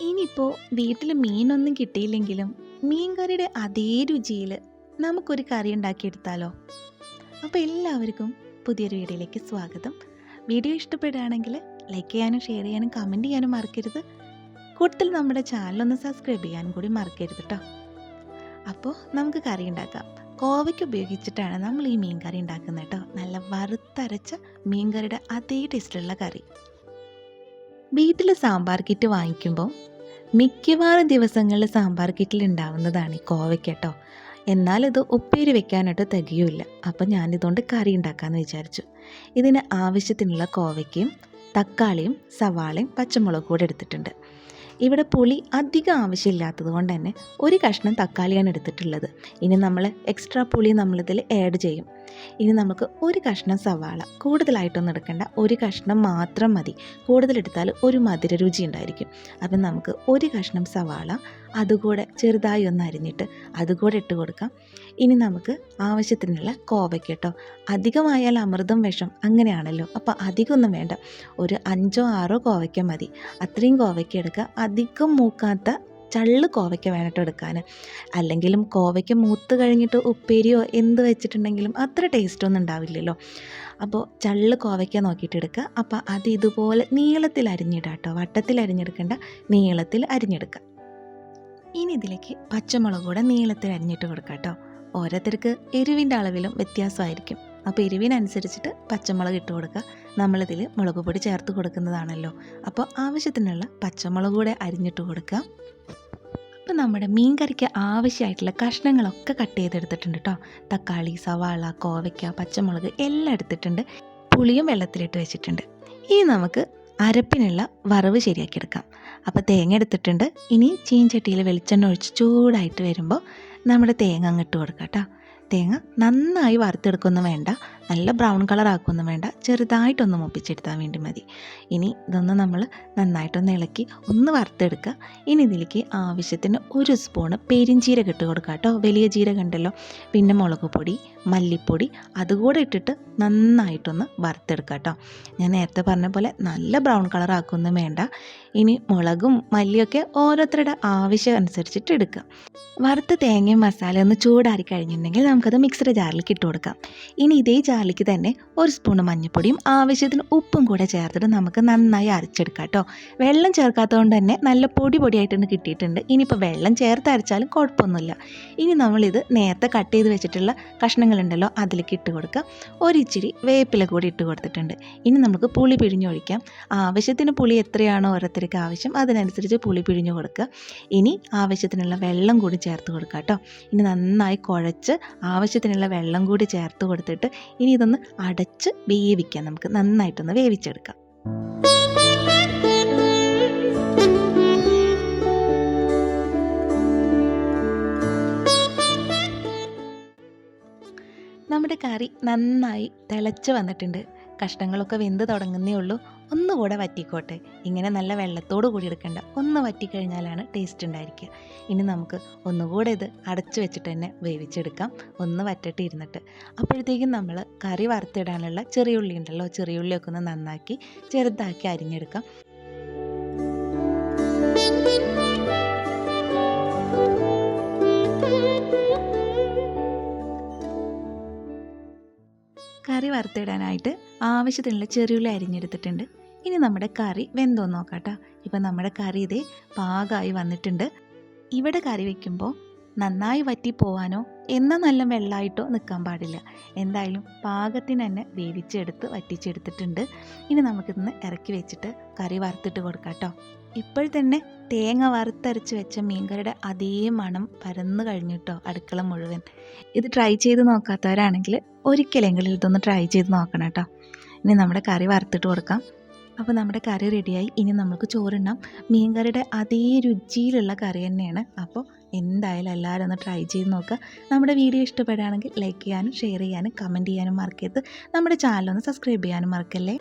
ഇനിയിപ്പോൾ വീട്ടിൽ മീനൊന്നും കിട്ടിയില്ലെങ്കിലും മീൻ കറിയുടെ അതേ രുചിയിൽ നമുക്കൊരു കറി ഉണ്ടാക്കിയെടുത്താലോ? അപ്പോൾ എല്ലാവർക്കും പുതിയൊരു വീഡിയോയിലേക്ക് സ്വാഗതം. വീഡിയോ ഇഷ്ടപ്പെടുകയാണെങ്കിൽ ലൈക്ക് ചെയ്യാനും ഷെയർ ചെയ്യാനും കമൻറ്റ് ചെയ്യാനും മറക്കരുത്. കൂടുതൽ നമ്മുടെ ചാനലൊന്ന് സബ്സ്ക്രൈബ് ചെയ്യാനും കൂടി മറക്കരുത് കേട്ടോ. അപ്പോൾ നമുക്ക് കറി ഉണ്ടാക്കാം. കോവയ്ക്ക് ഉപയോഗിച്ചിട്ടാണ് നമ്മൾ ഈ മീൻ കറി ഉണ്ടാക്കുന്നത് കേട്ടോ. നല്ല വറുത്തരച്ച മീൻ കറിയുടെ അതേ ടേസ്റ്റുള്ള കറി. വീട്ടിൽ സാമ്പാർ കിറ്റ് വാങ്ങിക്കുമ്പോൾ മിക്കവാറും ദിവസങ്ങളിൽ സാമ്പാർ കിറ്റിൽ ഉണ്ടാവുന്നതാണ് ഈ കോവയ്ക്ക കേട്ടോ. എന്നാൽ ഇത് ഉപ്പേരി വെക്കാനായിട്ട് തികയില്ല. അപ്പം ഞാനിതുകൊണ്ട് കറി ഉണ്ടാക്കാമെന്ന് വിചാരിച്ചു. ഇതിന് ആവശ്യത്തിനുള്ള കോവയ്ക്കയും തക്കാളിയും സവാളയും പച്ചമുളകും കൂടെ എടുത്തിട്ടുണ്ട്. ഇവിടെ പുളി അധികം ആവശ്യമില്ലാത്തത് കൊണ്ട് തന്നെ ഒരു കഷ്ണം തക്കാളിയാണ് എടുത്തിട്ടുള്ളത്. ഇനി നമ്മൾ എക്സ്ട്രാ പുളി നമ്മളിതിൽ ആഡ് ചെയ്യും. ഇനി നമുക്ക് ഒരു കഷ്ണം സവാള, കൂടുതലായിട്ടൊന്നും എടുക്കേണ്ട, ഒരു കഷ്ണം മാത്രം മതി. കൂടുതലെടുത്താൽ ഒരു മധുര രുചി ഉണ്ടായിരിക്കും. അപ്പം നമുക്ക് ഒരു കഷ്ണം സവാള അതുകൂടെ ചെറുതായി ഒന്ന് അരിഞ്ഞിട്ട് അതുകൂടെ ഇട്ട് കൊടുക്കാം. ഇനി നമുക്ക് ആവശ്യത്തിനുള്ള കോവയ്ക്ക കേട്ടോ. അധികമായാൽ അമൃതം വിഷം, അങ്ങനെയാണല്ലോ. അപ്പോൾ അധികമൊന്നും വേണ്ട, ഒരു 5-6 കോവയ്ക്ക മതി. അത്രയും കോവയ്ക്ക എടുക്കുക. അധികം മൂക്കാത്ത ചള്ള് കോവയ്ക്ക വേണിട്ട് എടുക്കാൻ. അല്ലെങ്കിലും കോവയ്ക്ക മൂത്ത് കഴിഞ്ഞിട്ട് ഉപ്പേരിയോ എന്ത് വെച്ചിട്ടുണ്ടെങ്കിലും അത്ര ടേസ്റ്റൊന്നും ഉണ്ടാവില്ലല്ലോ. അപ്പോൾ ചള്ള് കോവയ്ക്ക നോക്കിയിട്ട് എടുക്കുക. അപ്പോൾ അത് ഇതുപോലെ നീളത്തിൽ അരിഞ്ഞിടുക കേട്ടോ. വട്ടത്തിൽ അരിഞ്ഞെടുക്കേണ്ട, നീളത്തിൽ അരിഞ്ഞെടുക്കുക. ഇനി ഇതിലേക്ക് പച്ചമുളക് കൂടെ നീളത്തിൽ അരിഞ്ഞിട്ട് കൊടുക്കുക കേട്ടോ. ഓരോരുത്തർക്ക് എരിവിൻ്റെ അളവിലും വ്യത്യാസമായിരിക്കും. അപ്പോൾ എരിവിനനുസരിച്ചിട്ട് പച്ചമുളക് ഇട്ട് കൊടുക്കുക. നമ്മളിതിൽ മുളക് പൊടി ചേർത്ത് കൊടുക്കുന്നതാണല്ലോ. അപ്പോൾ ആവശ്യത്തിനുള്ള പച്ചമുളക് കൂടെ അരിഞ്ഞിട്ട് കൊടുക്കുക. അപ്പോൾ നമ്മുടെ മീൻ കറിക്ക് ആവശ്യമായിട്ടുള്ള കഷ്ണങ്ങളൊക്കെ കട്ട് ചെയ്തെടുത്തിട്ടുണ്ട് കേട്ടോ. തക്കാളി, സവാള, കോവയ്ക്ക, പച്ചമുളക് എല്ലാം എടുത്തിട്ടുണ്ട്. പുളിയും വെള്ളത്തിലിട്ട് വെച്ചിട്ടുണ്ട്. ഇനി നമുക്ക് അരപ്പിനുള്ള വറവ് ശരിയാക്കിയെടുക്കാം. അപ്പോൾ തേങ്ങ എടുത്തിട്ടുണ്ട്. ഇനി ചീൻചട്ടിയിൽ വെളിച്ചെണ്ണ ഒഴിച്ച് ചൂടായിട്ട് വരുമ്പോൾ നമ്മുടെ തേങ്ങ അങ്ങിട്ട് കൊടുക്കാം കേട്ടോ. തേങ്ങ നന്നായി വറുത്തെടുക്കൊന്നും വേണ്ട, നല്ല ബ്രൗൺ കളർ ആക്കൊന്നും വേണ്ട, ചെറുതായിട്ടൊന്ന് മൂപ്പിച്ചെടുത്താൽ വേണ്ടി മതി. ഇനി ഇതൊന്ന് നമ്മൾ നന്നായിട്ടൊന്ന് ഇളക്കി ഒന്ന് വറുത്തെടുക്കുക. ഇനി ഇതിലേക്ക് ആവശ്യത്തിന് 1 സ്പൂണ് പെരിഞ്ചീരകം ഇട്ട് കൊടുക്കുക കേട്ടോ. വലിയ ജീരകം ഉണ്ടല്ലോ. പിന്നെ മുളക് പൊടി, മല്ലിപ്പൊടി അതുകൂടെ ഇട്ടിട്ട് നന്നായിട്ടൊന്ന് വറുത്തെടുക്കുക കേട്ടോ. ഞാൻ നേരത്തെ പറഞ്ഞ പോലെ നല്ല ബ്രൗൺ കളർ ആക്കൊന്നും വേണ്ട. ഇനി മുളകും മല്ലിയൊക്കെ ഓരോരുത്തരുടെ ആവശ്യം അനുസരിച്ചിട്ട് എടുക്കുക. വറുത്ത തേങ്ങയും മസാല ഒന്ന് ചൂടാറി കഴിഞ്ഞിട്ടുണ്ടെങ്കിൽ നമുക്കത് മിക്സിയുടെ ജാറിലേക്ക് ഇട്ട് കൊടുക്കാം. ഇനി ഇതേ ജാറിലേക്ക് തന്നെ 1 സ്പൂൺ മഞ്ഞൾപ്പൊടിയും ആവശ്യത്തിന് ഉപ്പും കൂടെ ചേർത്തിട്ട് നമുക്ക് നന്നായി അരച്ചെടുക്കാം കേട്ടോ. വെള്ളം ചേർക്കാത്തതുകൊണ്ട് തന്നെ നല്ല പൊടിയായിട്ടാണ് കിട്ടിയിട്ടുണ്ട്. ഇനിയിപ്പോൾ വെള്ളം ചേർത്ത് അരച്ചാലും കുഴപ്പമൊന്നുമില്ല. ഇനി നമ്മളിത് നേരത്തെ കട്ട് ചെയ്ത് വെച്ചിട്ടുള്ള കഷ്ണങ്ങളുണ്ടല്ലോ അതിലേക്ക് ഇട്ട് കൊടുക്കുക. ഒരിച്ചിരി വേപ്പില കൂടി ഇട്ട് കൊടുത്തിട്ടുണ്ട്. ഇനി നമുക്ക് പുളി പിഴിഞ്ഞൊഴിക്കാം. ആവശ്യത്തിന് പുളി എത്രയാണോ ഓരോരുത്തർക്ക് ആവശ്യം അതിനനുസരിച്ച് പുളി പിഴിഞ്ഞു കൊടുക്കുക. ഇനി ആവശ്യത്തിനുള്ള വെള്ളം കൂടി ചേർത്ത് കൊടുക്കുക കേട്ടോ. ഇനി നന്നായി കുഴച്ച് ആവശ്യത്തിനുള്ള വെള്ളം കൂടി ചേർത്ത് കൊടുത്തിട്ട് ഇനി ഇതൊന്ന് അടച്ച് വേവിക്കാം. നമുക്ക് നന്നായിട്ടൊന്ന് വേവിച്ചെടുക്കാം. നമ്മുടെ കറി നന്നായി തിളച്ച് വന്നിട്ടുണ്ട്. കഷ്ണങ്ങളൊക്കെ വെന്ത് തുടങ്ങുന്നേ ഉള്ളൂ. ഒന്നുകൂടെ വറ്റിക്കോട്ടെ. ഇങ്ങനെ നല്ല വെള്ളത്തോട് കൂടി എടുക്കേണ്ട, ഒന്ന് വറ്റിക്കഴിഞ്ഞാലാണ് ടേസ്റ്റ് ഉണ്ടായിരിക്കുക. ഇനി നമുക്ക് ഒന്നുകൂടെ ഇത് അടച്ചു വെച്ചിട്ട് തന്നെ വേവിച്ചെടുക്കാം. ഒന്ന് വറ്റട്ട് ഇരുന്നിട്ട്. അപ്പോഴത്തേക്കും നമ്മൾ കറി വറുത്തിടാനുള്ള ചെറിയ ഉള്ളി ഉണ്ടല്ലോ, ചെറിയ ഉള്ളിയൊക്കെ ഒന്ന് നന്നാക്കി ചെറുതാക്കി അരിഞ്ഞെടുക്കാം. കറി വറുത്തിടാനായിട്ട് ആവശ്യത്തിനുള്ള ചെറിയുള്ളി അരിഞ്ഞെടുത്തിട്ടുണ്ട്. ഇനി നമ്മുടെ കറി വെന്തോന്ന് നോക്കാം കേട്ടോ. ഇപ്പം നമ്മുടെ കറി ഇതേ പാകമായി വന്നിട്ടുണ്ട്. ഇവിടെ കറി വയ്ക്കുമ്പോൾ നന്നായി വറ്റിപ്പോവാനോ എന്നാൽ നല്ല വെള്ളമായിട്ടോ നിൽക്കാൻ പാടില്ല. എന്തായാലും പാകത്തിന് തന്നെ വേവിച്ചെടുത്ത് വറ്റിച്ചെടുത്തിട്ടുണ്ട്. ഇനി നമുക്കിന്ന് ഇറക്കി വെച്ചിട്ട് കറി വറുത്തിട്ട് കൊടുക്കാം കേട്ടോ. ഇപ്പോഴത്തന്നെ തേങ്ങ വറുത്തരച്ച് വെച്ച മീൻകറിയുടെ അതേ മണം പരന്നു കഴിഞ്ഞിട്ടോ അടുക്കള മുഴുവൻ. ഇത് ട്രൈ ചെയ്ത് നോക്കാത്തവരാണെങ്കിൽ ഒരിക്കലെങ്കിലും ഇതൊന്ന് ട്രൈ ചെയ്ത് നോക്കണം കേട്ടോ. ഇനി നമ്മുടെ കറി വറുത്തിട്ട് കൊടുക്കാം. അപ്പോൾ നമ്മുടെ കറി റെഡിയായി. ഇനി നമുക്ക് ചോറുണ്ണാം. മീൻകറിയുടെ അതേ രുചിയിലുള്ള കറി തന്നെയാണ്. അപ്പോൾ എന്തായാലും എല്ലാവരും ഒന്ന് ട്രൈ ചെയ്ത് നോക്കുക. നമ്മുടെ വീഡിയോ ഇഷ്ടപ്പെടുകയാണെങ്കിൽ ലൈക്ക് ചെയ്യാനും ഷെയർ ചെയ്യാനും കമൻറ്റ് ചെയ്യാനും മറക്കരുത്. നമ്മുടെ ചാനലൊന്ന് സബ്സ്ക്രൈബ് ചെയ്യാനും മറക്കല്ലേ.